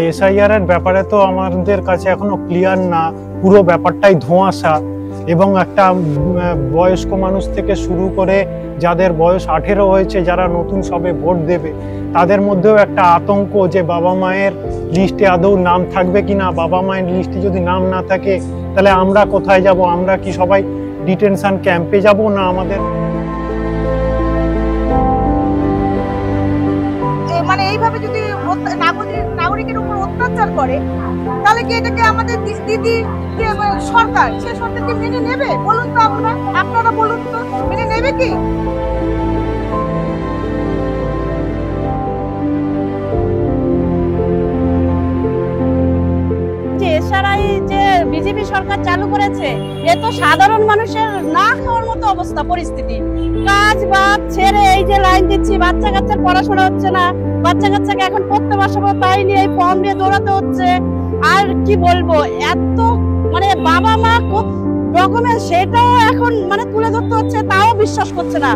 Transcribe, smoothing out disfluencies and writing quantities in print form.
SIR এর ব্যাপারে তো আমাদের কাছে এখনো ক্লিয়ার না, পুরো ব্যাপারটাই ধোঁয়াশা। এবং একটা বয়স্ক মানুষ থেকে শুরু করে যাদের বয়স 18 হয়েছে, যারা নতুন সবে ভোট দেবে, তাদের মধ্যেও একটা আতঙ্ক যে বাবা মায়ের লিস্টে আদৌ নাম থাকবে কিনা। বাবা মায়ের লিস্টে যদি নাম না থাকে তাহলে আমরা কোথায় যাব? আমরা কি সবাই ডিটেনশন ক্যাম্পে যাব, না আমাদের মানে এইভাবে যদি নাগরিকের উপর অত্যাচার করে, তাহলে কি এটাকে আমাদের দিদি সরকার, সে সরকারকে মেনে নেবে? বলুন তো, আপনারা বলুন তো, মেনে নেবে কি? এসআরআই যে বিজেপি সরকার চালু করেছে, এ তো সাধারণ মানুষের না খাওয়ার মতো অবস্থা পরিস্থিতি। কাজ বাদ ছেড়ে এই যে লাইন দিচ্ছি, বাচ্চা কাচ্চার পড়াশোনা হচ্ছে না, বাচ্চা কাচ্চাকে এখন পড়তে বসাবো তাই নিয়ে এই ফর্ম নিয়ে দৌড়াতে হচ্ছে। আর কি বলবো, এত মানে বাবা মা ডকুমেন্ট সেটাও এখন মানে তুলে ধরতে হচ্ছে, তাও বিশ্বাস করছে না।